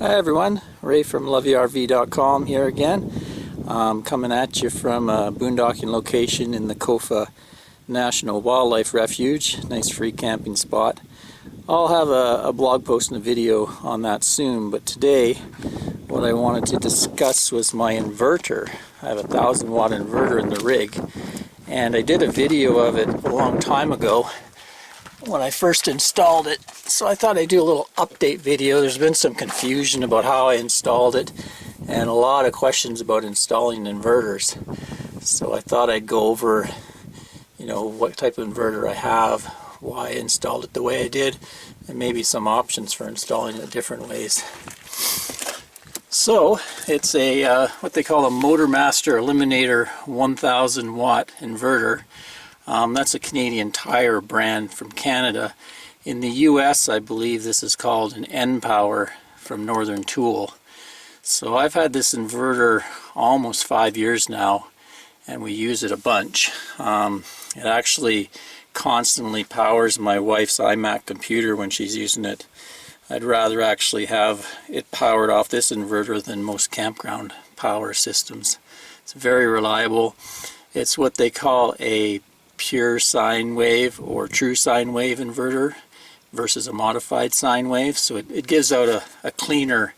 Hi everyone, Ray from loveyourrv.com here again. Coming at you from a boondocking location in the Kofa National Wildlife Refuge. Nice free camping spot. I'll have a blog post and a video on that soon, but today what I wanted to discuss was my inverter. I have a 1,000 watt inverter in the rig, and I did a video of it a long time ago when I first installed it, so I thought I'd do a little update video. There's been some confusion about how I installed it and a lot of questions about installing inverters, so I thought I'd go over what type of inverter I have, why I installed it the way I did, and maybe some options for installing it different ways. So it's a what they call a Motormaster Eliminator 1000 watt inverter. That's a Canadian Tire brand from Canada. In the US, I believe this is called an N-Power from Northern Tool. So I've had this inverter almost 5 years now, and we use it a bunch. It actually constantly powers my wife's iMac computer when she's using it. I'd rather actually have it powered off this inverter than most campground power systems. It's very reliable. It's what they call a pure sine wave or true sine wave inverter versus a modified sine wave, so it gives out a cleaner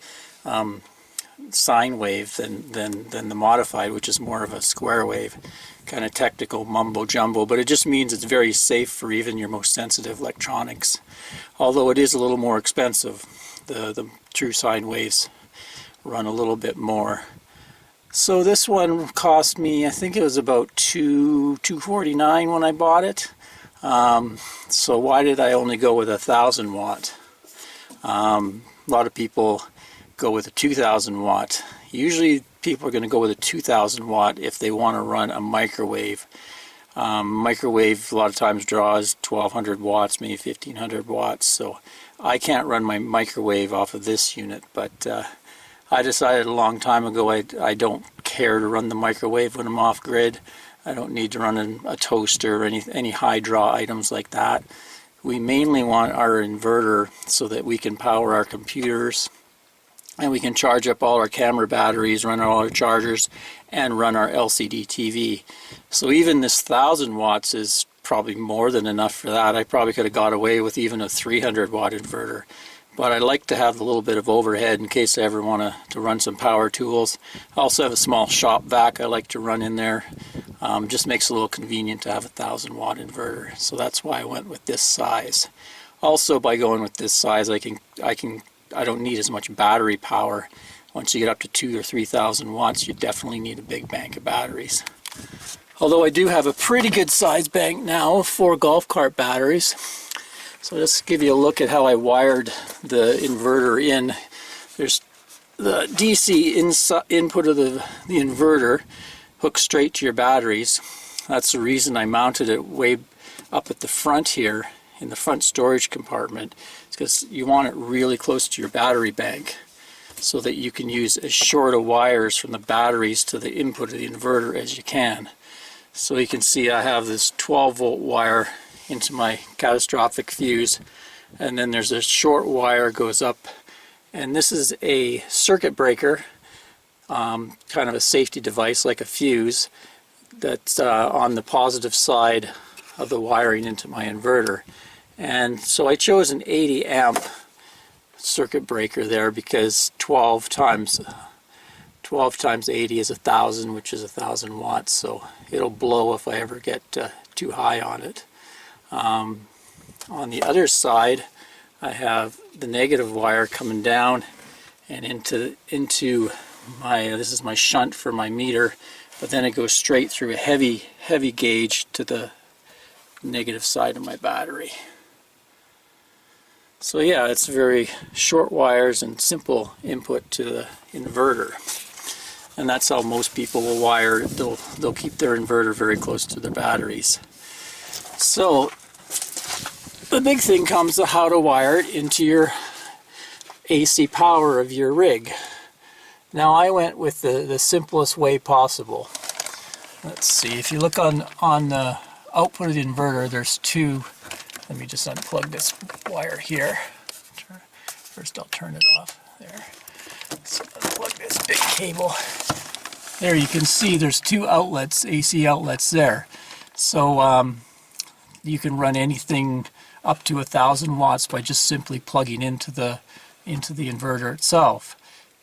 sine wave than the modified, which is more of a square wave, kind of technical mumbo jumbo, but it just means it's very safe for even your most sensitive electronics, although it is a little more expensive. The true sine waves run a little bit more. So this one cost me, I think it was about $249 when I bought it. So why did I only go with 1,000 watt? A lot of people go with a 2,000 watt. Usually people are going to go with a 2,000 watt if they want to run a microwave. Microwave a lot of times draws 1,200 watts, maybe 1,500 watts. So I can't run my microwave off of this unit, but I decided a long time ago I don't care to run the microwave when I'm off grid. I don't need to run a toaster or any high draw items like that. We mainly want our inverter so that we can power our computers and we can charge up all our camera batteries, run all our chargers, and run our LCD TV. So even this 1,000 watts is probably more than enough for that. I probably could have got away with even a 300 watt inverter. But I like to have a little bit of overhead in case I ever want to run some power tools. I also have a small shop vac I like to run in there. Just makes it a little convenient to have a 1,000 watt inverter. So that's why I went with this size. Also, by going with this size, I don't need as much battery power. Once you get up to 2,000 or 3,000 watts, you definitely need a big bank of batteries. Although I do have a pretty good size bank now of 4 golf cart batteries. So just to give you a look at how I wired the inverter in. There's the DC input of the inverter hooks straight to your batteries. That's the reason I mounted it way up at the front here in the front storage compartment. It's because you want it really close to your battery bank so that you can use as short of wires from the batteries to the input of the inverter as you can. So you can see I have this 12 volt wire into my catastrophic fuse, and then there's a short wire goes up, and this is a circuit breaker, kind of a safety device like a fuse that's on the positive side of the wiring into my inverter. And so I chose an 80 amp circuit breaker there because 12 times 80 is 1,000, which is 1,000 watts, so it'll blow if I ever get too high on it. On the other side, I have the negative wire coming down and into my, this is my shunt for my meter, but then it goes straight through a heavy gauge to the negative side of my battery. So yeah, it's very short wires and simple input to the inverter. And that's how most people will wire it. They'll keep their inverter very close to their batteries. So the big thing comes to how to wire it into your AC power of your rig. Now I went with the simplest way possible. Let's see, if you look on the output of the inverter, there's two. Let me just unplug this wire here. First I'll turn it off there. So unplug this big cable. There you can see there's two outlets, AC outlets there. So you can run anything up to 1,000 watts by just simply plugging into the inverter itself.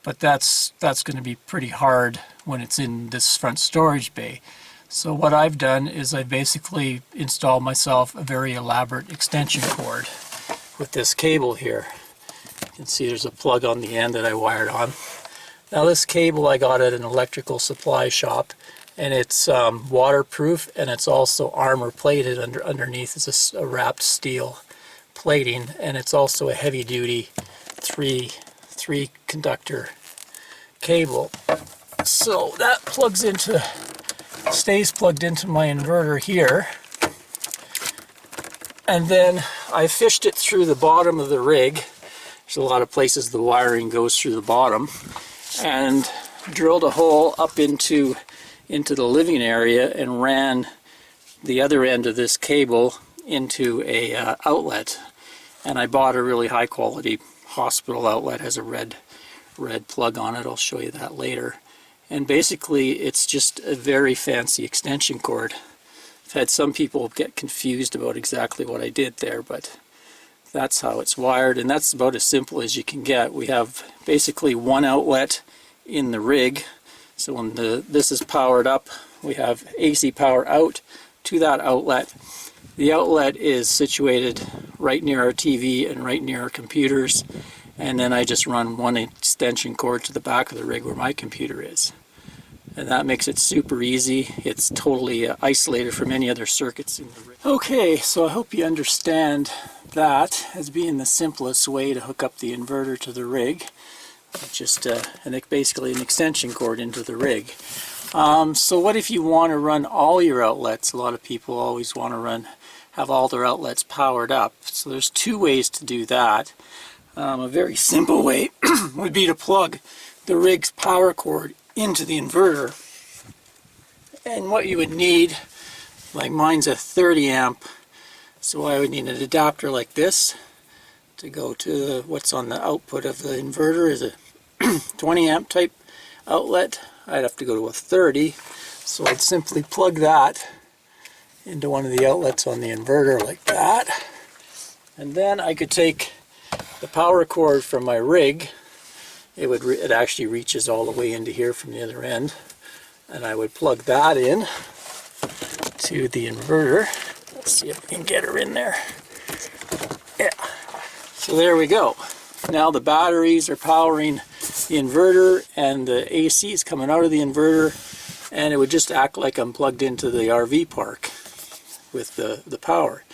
But that's going to be pretty hard when it's in this front storage bay. So what I've done is I basically installed myself a very elaborate extension cord with this cable here. You can see there's a plug on the end that I wired on. Now this cable I got at an electrical supply shop, and it's waterproof, and it's also armor plated underneath. It's a wrapped steel plating, and it's also a heavy duty three conductor cable. So that stays plugged into my inverter here, and then I fished it through the bottom of the rig. There's a lot of places the wiring goes through the bottom, and drilled a hole up into the living area and ran the other end of this cable into a outlet. And I bought a really high quality hospital outlet, has a red plug on it. I'll show you that later. And basically it's just a very fancy extension cord. I've had some people get confused about exactly what I did there, but that's how it's wired, and that's about as simple as you can get. We have basically one outlet in the rig, so when this is powered up, we have AC power out to that outlet. The outlet is situated right near our TV and right near our computers, and then I just run one extension cord to the back of the rig where my computer is. And that makes it super easy. It's totally isolated from any other circuits in the rig. Okay, so I hope you understand that as being the simplest way to hook up the inverter to the rig. Just basically an extension cord into the rig. So what if you want to run all your outlets? A lot of people always want to have all their outlets powered up. So there's two ways to do that. A very simple way would be to plug the rig's power cord into the inverter, and what you would need, like mine's a 30 amp, so I would need an adapter like this to go to what's on the output of the inverter is a 20 amp type outlet. I'd have to go to a 30, so I'd simply plug that into one of the outlets on the inverter like that, and then I could take the power cord from my rig. It actually reaches all the way into here from the other end, and I would plug that in to the inverter. Let's see if we can get her in there. Yeah, so there we go. Now the batteries are powering the inverter, and the AC is coming out of the inverter, and it would just act like I'm plugged into the RV park with the power.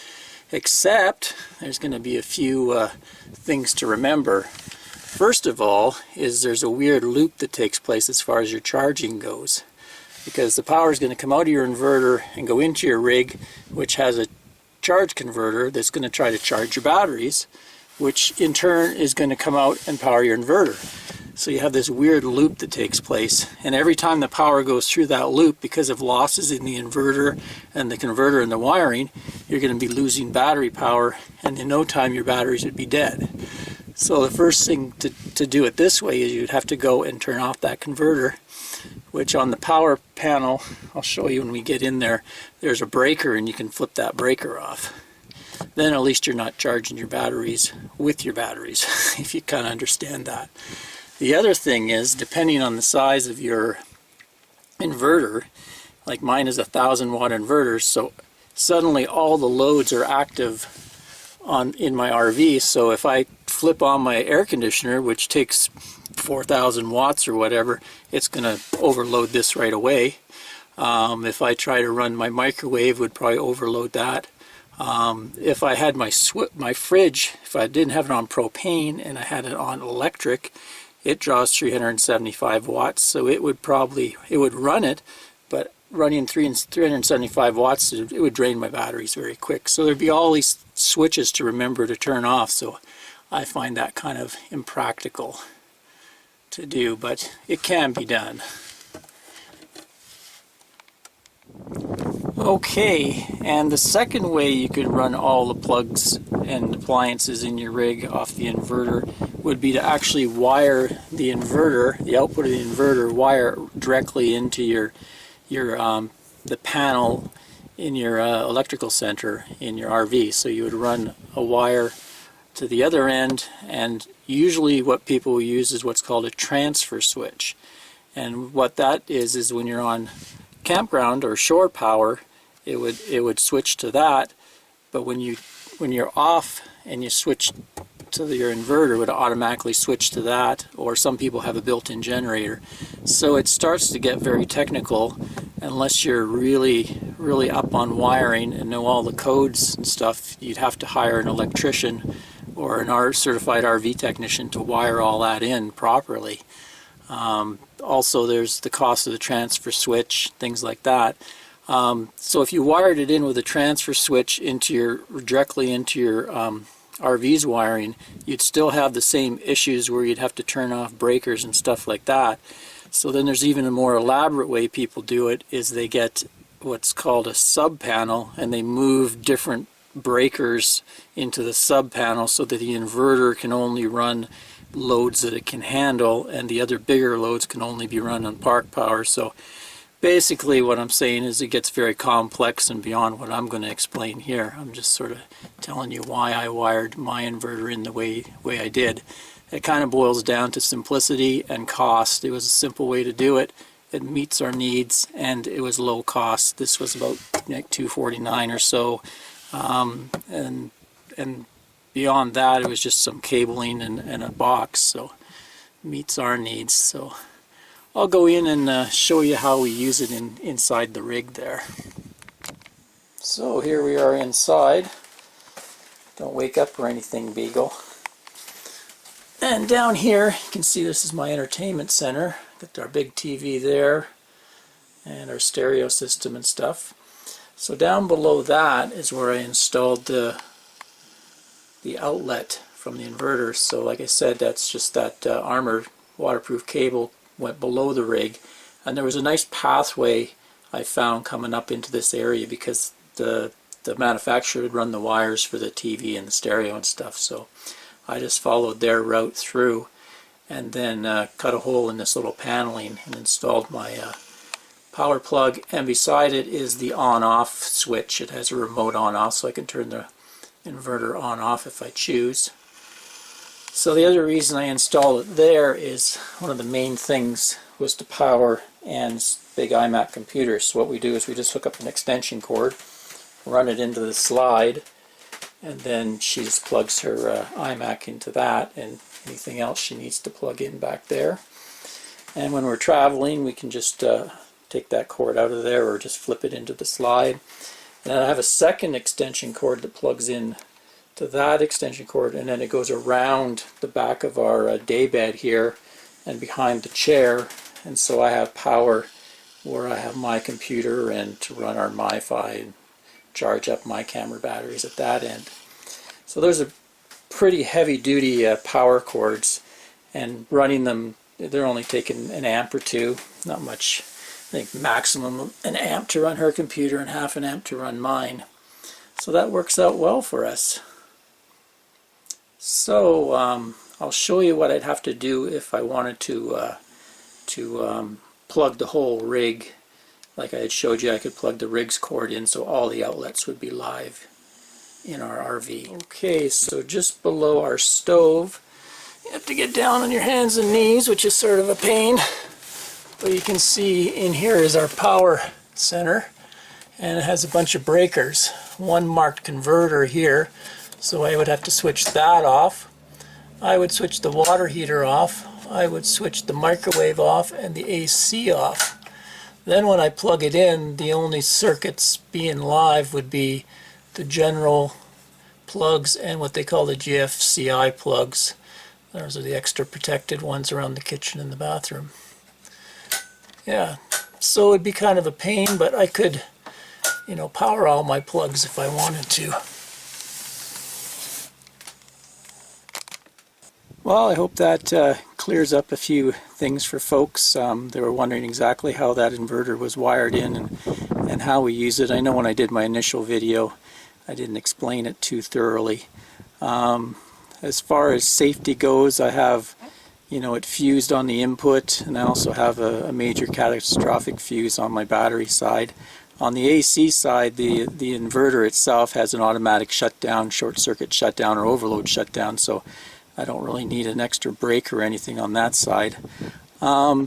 Except there's going to be a few things to remember. First of all, there's a weird loop that takes place as far as your charging goes, because the power is going to come out of your inverter and go into your rig, which has a charge converter that's going to try to charge your batteries, which in turn is going to come out and power your inverter. So you have this weird loop that takes place, and every time the power goes through that loop, because of losses in the inverter and the converter and the wiring, you're going to be losing battery power, and in no time your batteries would be dead. So the first thing to do it this way is you'd have to go and turn off that converter, which on the power panel, I'll show you when we get in there, there's a breaker, and you can flip that breaker off. Then at least you're not charging your batteries with your batteries, if you kind of understand that. The other thing is, depending on the size of your inverter, like mine is a 1,000 watt inverter, so suddenly all the loads are active in my RV. So if I flip on my air conditioner, which takes 4,000 watts or whatever, it's going to overload this right away. If I try to run my microwave, would probably overload that. If I had my fridge, if I didn't have it on propane and I had it on electric, it draws 375 watts, so it would run it, but running 375 watts, it would drain my batteries very quick. So there'd be all these switches to remember to turn off, so I find that kind of impractical to do, but it can be done. Okay, and the second way you could run all the plugs and appliances in your rig off the inverter would be to actually wire the inverter, the output of the inverter, wire directly into your the panel in your electrical center in your RV. So you would run a wire to the other end, and usually what people use is what's called a transfer switch. And what that is when you're on campground or shore power, it would switch to that, but when you're off and you switch to your inverter, it would automatically switch to that, or some people have a built-in generator. So it starts to get very technical unless you're really up on wiring and know all the codes and stuff. You'd have to hire an electrician or an certified RV technician to wire all that in properly. Also, there's the cost of the transfer switch, things like that. So if you wired it in with a transfer switch directly into your RV's wiring, you'd still have the same issues where you'd have to turn off breakers and stuff like that. So then there's even a more elaborate way people do it, is they get what's called a sub panel, and they move different breakers into the sub panel so that the inverter can only run loads that it can handle, and the other bigger loads can only be run on park power. So basically what I'm saying is it gets very complex and beyond what I'm going to explain here. I'm just sort of telling you why I wired my inverter in the way I did. It kind of boils down to simplicity and cost. It was a simple way to do it. It meets our needs, and it was low cost. This was about like $249 or so, and beyond that it was just some cabling and a box, so it meets our needs. So I'll go in and show you how we use it inside the rig there. So here we are inside. Don't wake up or anything, Beagle. And down here you can see this is my entertainment center. Got our big TV there and our stereo system and stuff. So down below that is where I installed the outlet from the inverter. So like I said, that's just that armored waterproof cable went below the rig, and there was a nice pathway I found coming up into this area because the manufacturer had run the wires for the TV and the stereo and stuff. So I just followed their route through, and then cut a hole in this little paneling and installed my power plug, and beside it is the on-off switch. It has a remote on-off, so I can turn the inverter on-off if I choose. So the other reason I installed it there is one of the main things was to power Anne's big iMac computer. So what we do is we just hook up an extension cord, run it into the slide, and then she just plugs her iMac into that, and anything else she needs to plug in back there. And when we're traveling, we can just take that cord out of there or just flip it into the slide. And then I have a second extension cord that plugs in to that extension cord, and then it goes around the back of our day bed here and behind the chair, and so I have power where I have my computer and to run our MiFi and charge up my camera batteries at that end. So those are pretty heavy duty power cords, and running them, they're only taking an amp or two, not much. I think maximum an amp to run her computer and half an amp to run mine. So that works out well for us. So I'll show you what I'd have to do if I wanted to plug the whole rig. Like I had showed you, I could plug the rig's cord in so all the outlets would be live in our RV. Okay, so just below our stove, you have to get down on your hands and knees, which is sort of a pain. But you can see in here is our power center, and it has a bunch of breakers. One marked converter here, so I would have to switch that off. I would switch the water heater off. I would switch the microwave off and the AC off. Then when I plug it in, the only circuits being live would be the general plugs and what they call the GFCI plugs. Those are the extra protected ones around the kitchen and the bathroom. Yeah, so it'd be kind of a pain, but I could, power all my plugs if I wanted to. Well, I hope that clears up a few things for folks. They were wondering exactly how that inverter was wired in, and and how we use it. I know when I did my initial video I didn't explain it too thoroughly. As far as safety goes, I have, you know, it fused on the input, and I also have a major catastrophic fuse on my battery side. On the AC side, the inverter itself has an automatic shutdown, short circuit shutdown, or overload shutdown, so I don't really need an extra breaker or anything on that side.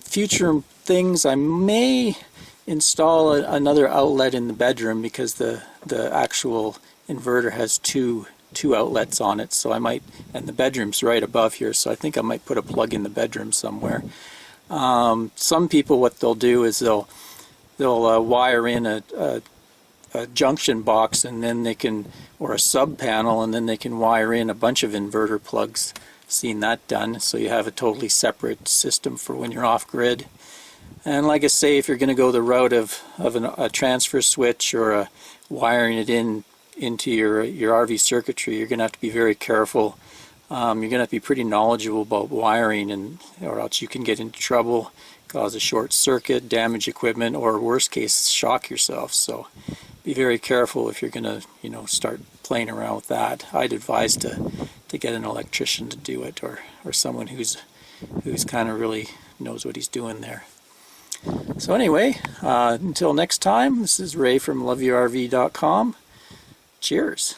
Future things, I may install another outlet in the bedroom, because the actual inverter has two outlets on it, so I might, and the bedroom's right above here, so I think I might put a plug in the bedroom somewhere. Some people, what they'll do is they'll wire in a junction box, and then they can, or a sub panel, and then they can wire in a bunch of inverter plugs. Seen that done, so you have a totally separate system for when you're off grid. And like I say, if you're going to go the route of a transfer switch or wiring it into your RV circuitry, you're going to have to be very careful. You're going to have to be pretty knowledgeable about wiring, or else you can get into trouble, cause a short circuit, damage equipment, or worst case, shock yourself. So be very careful if you're going to, you know, start playing around with that. I'd advise to get an electrician to do it, or someone who's kind of really knows what he's doing there. So anyway, until next time, this is Ray from loveyourrv.com. Cheers.